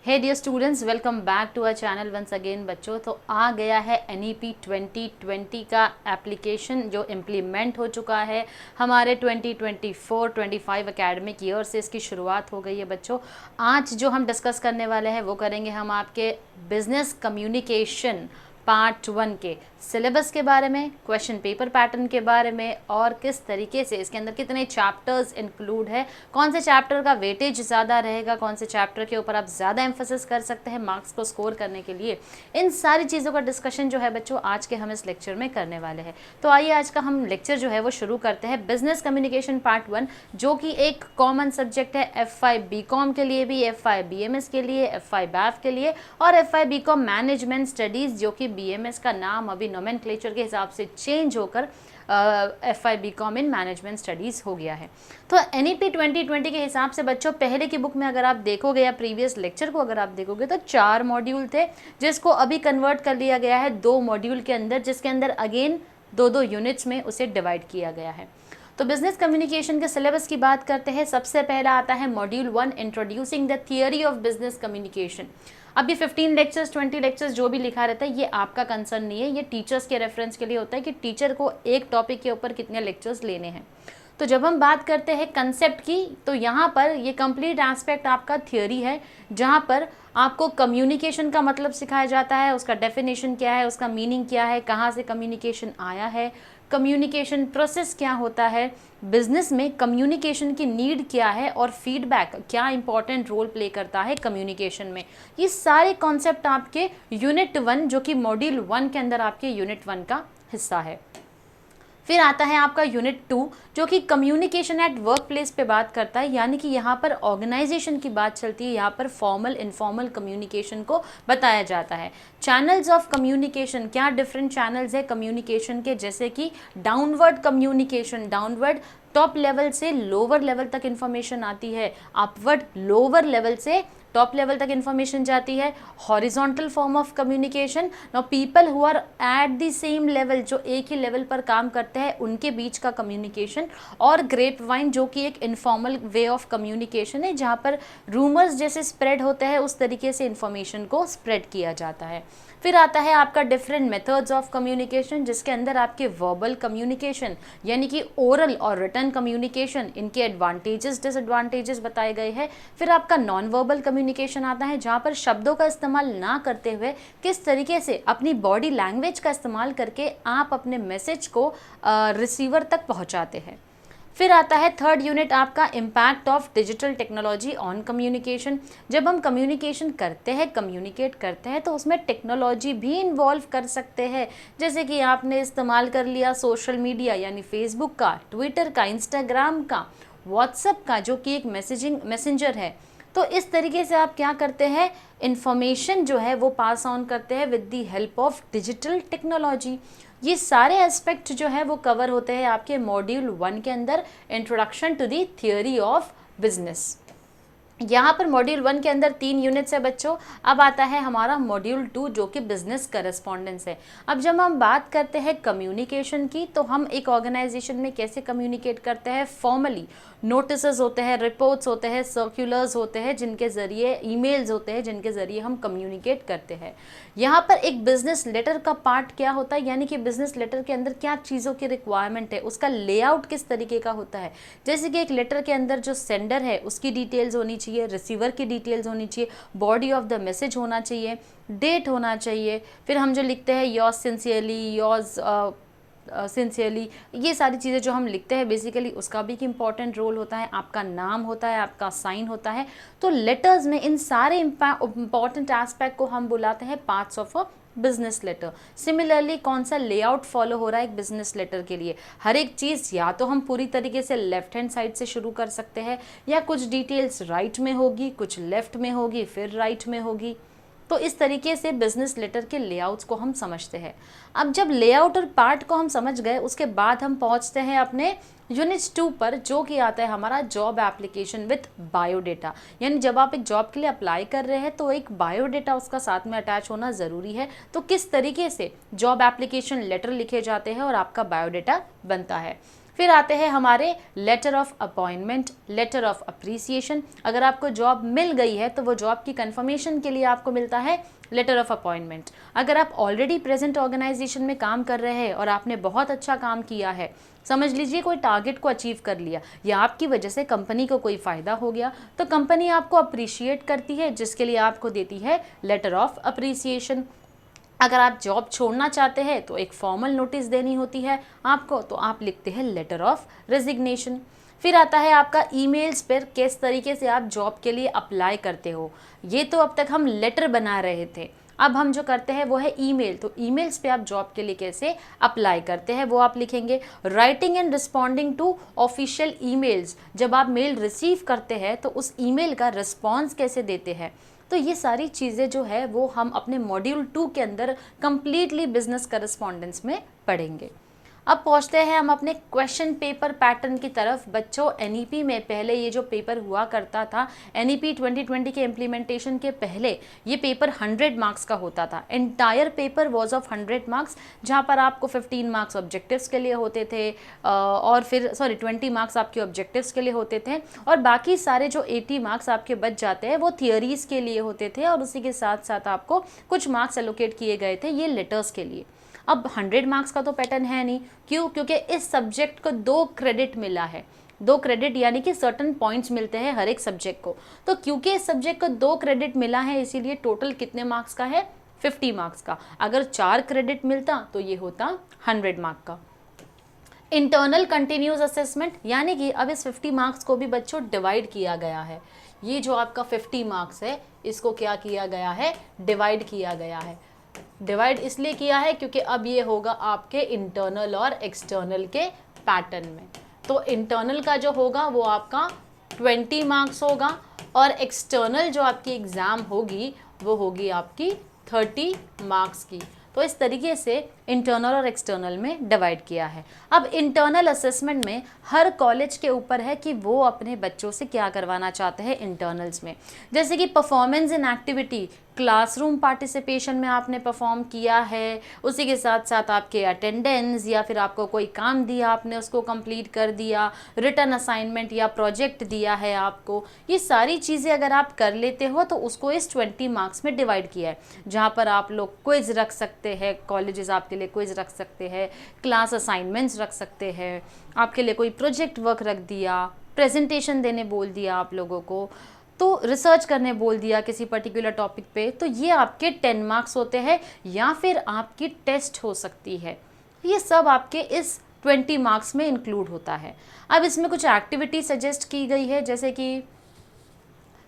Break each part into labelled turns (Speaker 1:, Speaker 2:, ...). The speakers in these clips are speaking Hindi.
Speaker 1: Hey dear students, welcome back to our channel once again. बच्चों, तो आ गया है NEP 2020 का एप्लीकेशन जो इम्प्लीमेंट हो चुका है। हमारे 2024-25 एकेडमिक ईयर से इसकी शुरुआत हो गई है। बच्चों, आज जो हम डिस्कस करने वाले हैं वो करेंगे हम आपके बिजनेस कम्युनिकेशन पार्ट 1 के सिलेबस के बारे में, क्वेश्चन पेपर पैटर्न के बारे में, और किस तरीके से इसके अंदर कितने चैप्टर्स इंक्लूड है, कौन से चैप्टर का वेटेज ज़्यादा रहेगा, कौन से चैप्टर के ऊपर आप ज़्यादा एम्फोसिस कर सकते हैं मार्क्स को स्कोर करने के लिए। इन सारी चीज़ों का डिस्कशन जो है बच्चों आज के हम इस लेक्चर में करने वाले हैं। तो आइए आज का हम लेक्चर जो है वो शुरू करते हैं। बिजनेस कम्युनिकेशन पार्ट 1 जो कि एक कॉमन सब्जेक्ट है FI BCom के लिए भी, FI BMS के लिए, FI BAF के लिए, और FI BCom मैनेजमेंट स्टडीज़ जो कि BMS का नाम अभी नोमेनक्लेचर के हिसाब से चेंज होकर FI BCom in management studies हो गया है। तो NEP 2020 के हिसाब से बच्चों पहले की बुक में अगर आप देखोगे या प्रीवियस लेक्चर को अगर आप देखोगे तो 4 मॉड्यूल थे, जिसको अभी कन्वर्ट कर लिया गया है 2 मॉड्यूल के अंदर, जिसके अंदर अगेन 2-2 यूनिट्स में उसे डिवाइड किया गया है। तो बिजनेस कम्युनिकेशन के सिलेबस की बात करते हैं। सबसे पहला आता है module 1, introducing the theory of business communication. अब ये 15 लेक्चर्स 20 लेक्चर्स जो भी लिखा रहता है ये आपका कंसर्न नहीं है, ये टीचर्स के रेफरेंस के लिए होता है कि टीचर को एक टॉपिक के ऊपर कितने लेक्चर्स लेने हैं। तो जब हम बात करते हैं कंसेप्ट की, तो यहाँ पर ये कंप्लीट एस्पेक्ट आपका थियोरी है, जहाँ पर आपको कम्युनिकेशन का मतलब सिखाया जाता है, उसका डेफिनेशन क्या है, उसका मीनिंग क्या है, कहाँ से कम्युनिकेशन आया है, कम्युनिकेशन प्रोसेस क्या होता है, बिजनेस में कम्युनिकेशन की नीड क्या है, और फीडबैक क्या इंपॉर्टेंट रोल प्ले करता है कम्युनिकेशन में। ये सारे कॉन्सेप्ट आपके यूनिट 1 जो कि मॉड्यूल 1 के अंदर आपके यूनिट 1 का हिस्सा है। फिर आता है आपका यूनिट 2 जो कि कम्युनिकेशन एट वर्क प्लेस पे बात करता है, यानी कि यहाँ पर ऑर्गेनाइजेशन की बात चलती है, यहाँ पर फॉर्मल इनफॉर्मल कम्युनिकेशन को बताया जाता है। चैनल्स ऑफ कम्युनिकेशन, क्या डिफरेंट चैनल्स है कम्युनिकेशन के, जैसे कि downward communication, downward top level से लोअर लेवल तक इन्फॉर्मेशन आती है, अपवर्ड लोअर लेवल से टॉप लेवल तक इन्फॉर्मेशन जाती है। Horizontal form of communication, now people who are at the same level, जो एक ही लेवल पर काम करते हैं उनके बीच का कम्युनिकेशन। और ग्रेप वाइन जो कि एक इनफॉर्मल वे ऑफ कम्युनिकेशन है, जहाँ पर रूमर्स जैसे स्प्रेड होते हैं उस तरीके से इन्फॉर्मेशन को स्प्रेड किया जाता है। फिर आता है आपका डिफरेंट मेथड्स ऑफ कम्युनिकेशन, जिसके अंदर आपके वर्बल कम्युनिकेशन यानी कि ओरल और रिटन कम्युनिकेशन, इनके एडवांटेजेस डिसएडवांटेजेस बताए गए हैं। फिर आपका नॉन वर्बल कम्युनिकेशन आता है, जहाँ पर शब्दों का इस्तेमाल ना करते हुए किस तरीके से अपनी बॉडी लैंग्वेज का इस्तेमाल करके आप अपने मैसेज को रिसीवर तक पहुँचाते हैं। फिर आता है थर्ड यूनिट आपका impact of digital technology on communication. जब हम कम्युनिकेशन करते हैं, कम्युनिकेट करते हैं, तो उसमें टेक्नोलॉजी भी इन्वॉल्व कर सकते हैं। जैसे कि आपने इस्तेमाल कर लिया सोशल मीडिया यानी फेसबुक का, ट्विटर का, इंस्टाग्राम का, व्हाट्सएप का जो कि एक मैसेंजर है। तो इस तरीके से आप क्या करते हैं, इन्फॉर्मेशन जो है वो पास ऑन करते हैं with the help of digital technology. ये सारे एस्पेक्ट जो है वो कवर होते हैं आपके मॉड्यूल 1 के अंदर, introduction to the theory of business. यहाँ पर मॉड्यूल 1 के अंदर 3 यूनिट्स है बच्चों। अब आता है हमारा मॉड्यूल 2 जो कि बिजनेस करस्पॉन्डेंस है। अब जब हम बात करते हैं कम्युनिकेशन की, तो हम एक ऑर्गेनाइजेशन में कैसे कम्युनिकेट करते हैं, फॉर्मली नोटिसेस होते हैं, रिपोर्ट्स होते हैं, सर्कुलर्स होते हैं, जिनके ज़रिए ईमेल्स होते हैं, जिनके ज़रिए हम कम्युनिकेट करते हैं। यहाँ पर एक बिजनेस लेटर का पार्ट क्या होता है, यानी कि बिजनेस लेटर के अंदर क्या चीज़ों की रिक्वायरमेंट है, उसका लेआउट किस तरीके का होता है। जैसे कि एक लेटर के अंदर जो सेंडर है उसकी डिटेल्स होनी चाहिए, रिसीवर की डिटेल्स होनी चाहिए, बॉडी ऑफ द मैसेज होना चाहिए, डेट होना चाहिए। फिर हम जो लिखते हैं योर्स सिंसियरली, योर्स सिंसियरली, ये सारी चीज़ें जो हम लिखते हैं बेसिकली उसका भी एक इम्पॉर्टेंट रोल होता है, आपका नाम होता है, आपका साइन होता है। तो लेटर्स में इन सारे इम्पॉर्टेंट एस्पेक्ट को हम बुलाते हैं parts of a business letter. Similarly कौन सा लेआउट फॉलो हो रहा है एक बिजनेस लेटर के लिए, हर एक चीज़ या तो हम पूरी तरीके से लेफ्ट हैंड साइड से शुरू कर सकते हैं, या कुछ डिटेल्स राइट में होगी, कुछ लेफ्ट में होगी, फिर राइट में होगी। तो इस तरीके से बिजनेस लेटर के लेआउट्स को हम समझते हैं। अब जब लेआउट और पार्ट को हम समझ गए, उसके बाद हम पहुंचते हैं अपने यूनिट 2 पर, जो कि आता है हमारा जॉब एप्लीकेशन विथ बायोडेटा। यानी जब आप एक जॉब के लिए अप्लाई कर रहे हैं तो एक बायोडेटा उसका साथ में अटैच होना ज़रूरी है। तो किस तरीके से जॉब एप्लीकेशन लेटर लिखे जाते हैं और आपका बायोडेटा बनता है। फिर आते हैं हमारे letter of appointment, letter of appreciation. अगर आपको जॉब मिल गई है तो वो जॉब की कंफर्मेशन के लिए आपको मिलता है लेटर ऑफ अपॉइंटमेंट। अगर आप ऑलरेडी प्रेजेंट ऑर्गेनाइजेशन में काम कर रहे हैं और आपने बहुत अच्छा काम किया है, समझ लीजिए कोई टारगेट को अचीव कर लिया या आपकी वजह से कंपनी को कोई फ़ायदा हो गया, तो कंपनी आपको अप्रिशिएट करती है, जिसके लिए आपको देती है लेटर ऑफ अप्रिसिएशन। अगर आप जॉब छोड़ना चाहते हैं तो एक फॉर्मल नोटिस देनी होती है आपको, तो आप लिखते हैं लेटर ऑफ रेजिग्नेशन। फिर आता है आपका ईमेल्स पर किस तरीके से आप जॉब के लिए अप्लाई करते हो। ये तो अब तक हम लेटर बना रहे थे, अब हम जो करते हैं वो है ईमेल। तो ईमेल्स पे आप जॉब के लिए कैसे अप्लाई करते हैं वो आप लिखेंगे। Writing and responding to official emails, जब आप मेल रिसीव करते हैं तो उस ईमेल का रिस्पॉन्स कैसे देते हैं। तो ये सारी चीज़ें जो है वो हम अपने मॉड्यूल 2 के अंदर कंप्लीटली बिजनेस करस्पॉन्डेंस में पढ़ेंगे। अब पहुंचते हैं हम अपने क्वेश्चन पेपर पैटर्न की तरफ। बच्चों एनईपी में पहले ये जो पेपर हुआ करता था, एनईपी 2020 के इम्प्लीमेंटेशन के पहले ये पेपर 100 मार्क्स का होता था। Entire paper was of 100 marks, जहाँ पर आपको 15 मार्क्स ऑब्जेक्टिव्स के लिए होते थे और फिर 20 मार्क्स आपके ऑब्जेक्टिव्स के लिए होते थे, और बाकी सारे जो 80 मार्क्स आपके बच जाते हैं वो थियरीज़ के लिए होते थे, और उसी के साथ साथ आपको कुछ मार्क्स एलोकेट किए गए थे ये लेटर्स के लिए। अब 100 मार्क्स का तो पैटर्न है नहीं, क्यों? क्योंकि इस सब्जेक्ट को 2 क्रेडिट मिला है, 2 क्रेडिट यानी कि सर्टन पॉइंट्स मिलते हैं हर एक सब्जेक्ट को। तो क्योंकि इस सब्जेक्ट को 2 क्रेडिट मिला है, इसीलिए टोटल कितने मार्क्स का है? 50 मार्क्स का। अगर 4 क्रेडिट मिलता तो ये होता 100 मार्क का। इंटरनल कंटिन्यूस असेसमेंट, यानी कि अब इस 50 मार्क्स को भी बच्चों डिवाइड किया गया है। ये जो आपका 50 मार्क्स है इसको क्या किया गया है? डिवाइड किया गया है। डिवाइड इसलिए किया है क्योंकि अब ये होगा आपके इंटरनल और एक्सटर्नल के पैटर्न में। तो इंटरनल का जो होगा वो आपका 20 मार्क्स होगा, और एक्सटर्नल जो आपकी एग्ज़ाम होगी वो होगी आपकी 30 मार्क्स की। तो इस तरीके से इंटरनल और एक्सटर्नल में डिवाइड किया है। अब इंटरनल असेसमेंट में हर कॉलेज के ऊपर है कि वो अपने बच्चों से क्या करवाना चाहते हैं इंटरनल्स में। जैसे कि performance in activity, classroom participation में आपने परफॉर्म किया है, उसी के साथ साथ आपके अटेंडेंस, या फिर आपको कोई काम दिया आपने उसको कंप्लीट कर दिया, रिटन असाइनमेंट या प्रोजेक्ट दिया है आपको, ये सारी चीज़ें अगर आप कर लेते हो तो उसको इस 20 मार्क्स में डिवाइड किया है, जहाँ पर आप लोग क्विज रख सकते हैं, कॉलेजेस आपके लिए क्विज रख सकते हैं, क्लास असाइनमेंट्स रख सकते हैं, आपके लिए कोई प्रोजेक्ट वर्क रख दिया, प्रेजेंटेशन देने बोल दिया आप लोगों को, तो रिसर्च करने बोल दिया किसी पर्टिकुलर टॉपिक पे, तो ये आपके 10 मार्क्स होते हैं, या फिर आपकी टेस्ट हो सकती है। ये सब आपके इस 20 मार्क्स में इंक्लूड होता है। अब इसमें कुछ एक्टिविटी सजेस्ट की गई है, जैसे कि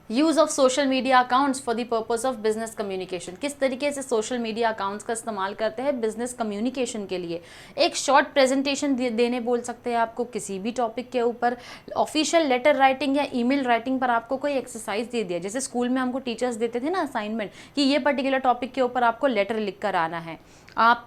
Speaker 1: use of social media accounts for the purpose of business communication. किस तरीके से सोशल मीडिया अकाउंट्स का इस्तेमाल करते हैं बिजनेस कम्युनिकेशन के लिए। एक शॉर्ट प्रेजेंटेशन देने बोल सकते हैं आपको किसी भी टॉपिक के ऊपर। ऑफिशियल लेटर राइटिंग या ईमेल राइटिंग पर आपको कोई एक्सरसाइज दे दिया, जैसे स्कूल में हमको टीचर्स देते थे ना असाइनमेंट कि ये पर्टिकुलर टॉपिक के ऊपर आपको लेटर लिख कर आना है। आप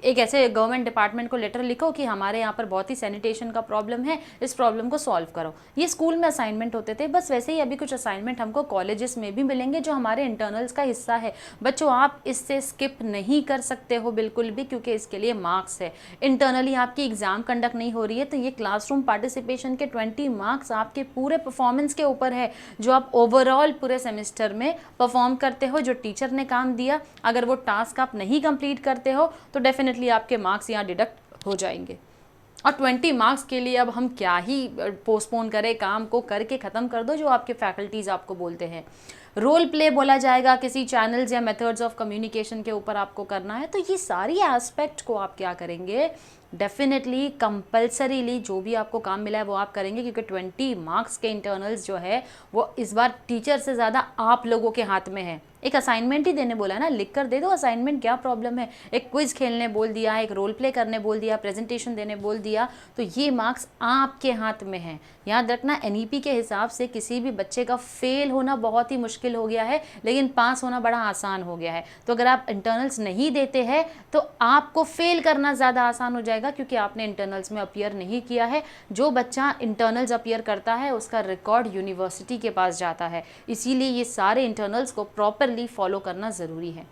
Speaker 1: एक ऐसे गवर्नमेंट डिपार्टमेंट को लेटर लिखो कि हमारे यहाँ पर बहुत ही सैनिटेशन का प्रॉब्लम है, इस प्रॉब्लम को सॉल्व करो। ये स्कूल में असाइनमेंट होते थे। बस वैसे ही अभी कुछ असाइनमेंट हमको कॉलेजेस में भी मिलेंगे जो हमारे इंटरनल्स का हिस्सा है। बच्चों आप इससे स्किप नहीं कर सकते हो बिल्कुल भी, क्योंकि इसके लिए मार्क्स है। इंटरनली आपकी एग्ज़ाम कंडक्ट नहीं हो रही है तो ये क्लासरूम पार्टिसिपेशन के 20 मार्क्स आपके पूरे परफॉर्मेंस के ऊपर है, जो आप ओवरऑल पूरे सेमेस्टर में परफॉर्म करते हो, जो टीचर ने काम दिया। अगर वो टास्क आप नहीं कंप्लीट करते हो तो डेफिनेटली आपके मार्क्स यहाँ डिडक्ट हो जाएंगे। और 20 मार्क्स के लिए अब हम क्या ही पोस्टपोन करें, काम को करके ख़त्म कर दो जो आपके फैकल्टीज़ आपको बोलते हैं। रोल प्ले बोला जाएगा, किसी चैनल्स या मेथड्स ऑफ कम्युनिकेशन के ऊपर आपको करना है। तो ये सारी एस्पेक्ट को आप क्या करेंगे, डेफिनेटली कंपल्सरीली जो भी आपको काम मिला है वो आप करेंगे, क्योंकि 20 मार्क्स के इंटरनल्स जो है वो इस बार टीचर से ज़्यादा आप लोगों के हाथ में है। एक असाइनमेंट ही देने बोला है ना, लिख कर दे दो असाइनमेंट, क्या प्रॉब्लम है। एक क्विज खेलने बोल दिया, एक रोल प्ले करने बोल दिया, प्रेजेंटेशन देने बोल दिया, तो ये मार्क्स आपके हाथ में हैं। याद रखना एनईपी के हिसाब से किसी भी बच्चे का फेल होना बहुत ही मुश्किल हो गया है, लेकिन पास होना बड़ा आसान हो गया है। तो अगर आप इंटरनल्स नहीं देते हैं तो आपको फेल करना ज़्यादा आसान हो जाएगा, क्योंकि आपने इंटरनल्स में अपीयर नहीं किया है। जो बच्चा इंटरनल्स अपीयर करता है उसका रिकॉर्ड यूनिवर्सिटी के पास जाता है, इसीलिए ये सारे इंटरनल्स को प्रॉपरली फॉलो करना ज़रूरी है।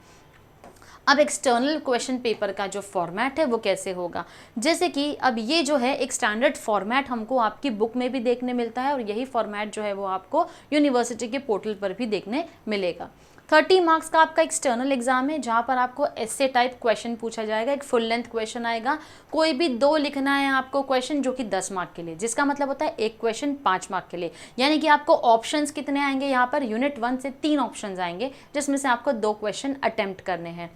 Speaker 1: अब एक्सटर्नल क्वेश्चन पेपर का जो फॉर्मेट है वो कैसे होगा, जैसे कि अब ये जो है एक स्टैंडर्ड फॉर्मेट हमको आपकी बुक में भी देखने मिलता है और यही फॉर्मेट जो है वो आपको यूनिवर्सिटी के पोर्टल पर भी देखने मिलेगा। 30 मार्क्स का आपका एक्सटर्नल एग्जाम है जहाँ पर आपको ऐसे टाइप क्वेश्चन पूछा जाएगा, एक फुल लेंथ क्वेश्चन आएगा, कोई भी 2 लिखना है आपको क्वेश्चन जो कि 10 मार्क के लिए, जिसका मतलब होता है एक क्वेश्चन 5 मार्क के लिए। यानी कि आपको ऑप्शंस कितने आएंगे यहाँ पर, यूनिट 1 से 3 ऑप्शंस आएंगे जिसमें से आपको 2 क्वेश्चन अटेम्प्ट करने हैं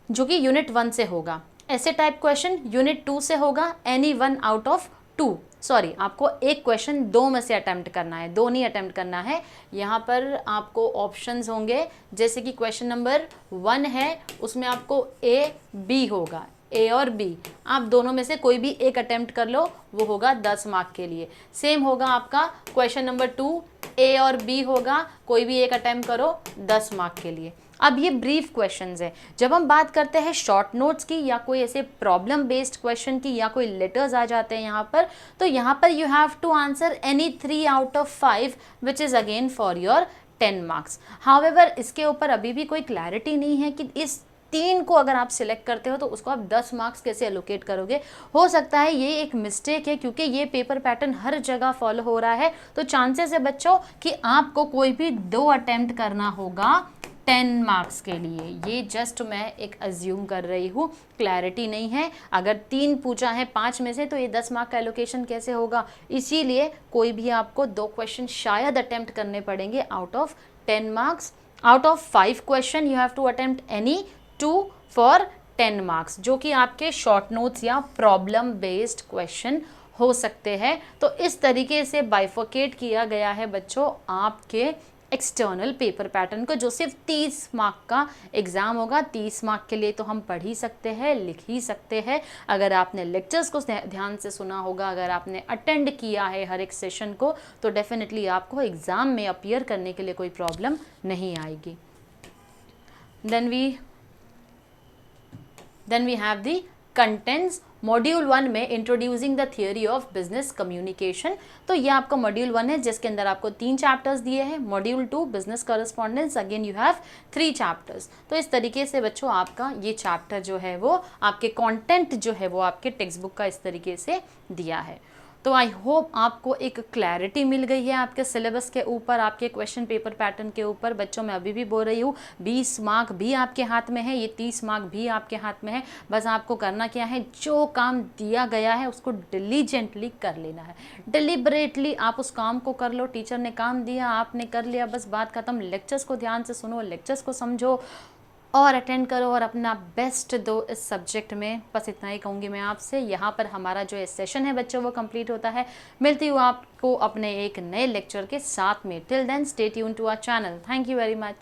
Speaker 1: जो कि यूनिट 1 से होगा। ऐसे टाइप क्वेश्चन यूनिट 2 से होगा, एनी 1 आउट ऑफ 2, सॉरी आपको एक क्वेश्चन 2 में से अटेम्प्ट करना है, 2 नहीं अटेम्प्ट करना है। यहाँ पर आपको ऑप्शंस होंगे, जैसे कि क्वेश्चन नंबर 1 है उसमें आपको ए बी होगा, ए और बी आप दोनों में से कोई भी एक अटेम्प्ट कर लो, वो होगा 10 मार्क के लिए। सेम होगा आपका क्वेश्चन नंबर 2, ए और बी होगा, कोई भी एक अटेम्प्ट करो 10 मार्क के लिए। अब ये ब्रीफ क्वेश्चंस है। जब हम बात करते हैं शॉर्ट नोट्स की या कोई ऐसे प्रॉब्लम बेस्ड क्वेश्चन की या कोई लेटर्स आ जाते हैं यहाँ पर, तो यहाँ पर you have to answer any 3 out of 5 which is again for your 10 marks. However इसके ऊपर अभी भी कोई क्लैरिटी नहीं है कि इस 3 को अगर आप सिलेक्ट करते हो तो उसको आप 10 मार्क्स कैसे एलोकेट करोगे। हो सकता है ये एक मिस्टेक है क्योंकि ये पेपर पैटर्न हर जगह फॉलो हो रहा है, तो चांसेस है बच्चों कि आपको कोई भी 2 अटेम्प्ट करना होगा 10 मार्क्स के लिए। ये जस्ट मैं एक अज्यूम कर रही हूँ, क्लैरिटी नहीं है। अगर 3 पूछा है 5 में से तो ये 10 मार्क का एलोकेशन कैसे होगा, इसीलिए कोई भी आपको 2 क्वेश्चन शायद अटेम्प्ट करने पड़ेंगे out of 10 marks. Out of 5 question you have to attempt any 2 for 10 marks, जो कि आपके शॉर्ट नोट्स या प्रॉब्लम बेस्ड क्वेश्चन हो सकते हैं। तो इस तरीके से बाइफोकेट किया गया है बच्चों आपके एक्सटर्नल पेपर पैटर्न को, जो सिर्फ 30 मार्क का एग्ज़ाम होगा। 30 मार्क के लिए तो हम पढ़ ही सकते हैं, लिख ही सकते हैं। अगर आपने लेक्चर्स को ध्यान से सुना होगा, अगर आपने अटेंड किया है हर एक सेशन को, तो डेफिनेटली आपको एग्ज़ाम में अपीयर करने के लिए कोई प्रॉब्लम नहीं आएगी। Then we have the contents. Module 1 में introducing the theory of business communication, तो ये आपका मॉड्यूल 1 है जिसके अंदर आपको 3 चैप्टर्स दिए हैं। Module 2 business correspondence, again you have 3 chapters. तो इस तरीके से बच्चों आपका ये चैप्टर जो है वो आपके कंटेंट जो है वो आपके टेक्स्ट बुक का इस तरीके से दिया है। तो आई होप आपको एक क्लैरिटी मिल गई है आपके सिलेबस के ऊपर, आपके क्वेश्चन पेपर पैटर्न के ऊपर। बच्चों मैं अभी भी बोल रही हूँ 20 मार्क भी आपके हाथ में है, ये 30 मार्क भी आपके हाथ में है। बस आपको करना क्या है, जो काम दिया गया है उसको डिलीजेंटली कर लेना है, डिलिबरेटली आप उस काम को कर लो। टीचर ने काम दिया, आपने कर लिया, बस बात खत्म। लेक्चर्स को ध्यान से सुनो, लेक्चर्स को समझो और अटेंड करो और अपना बेस्ट दो इस सब्जेक्ट में। बस इतना ही कहूँगी मैं आपसे। यहाँ पर हमारा जो ये सेशन है बच्चों वो कंप्लीट होता है। मिलती हूँ आपको अपने एक नए लेक्चर के साथ में। Till then stay tune to our channel. Thank you very much.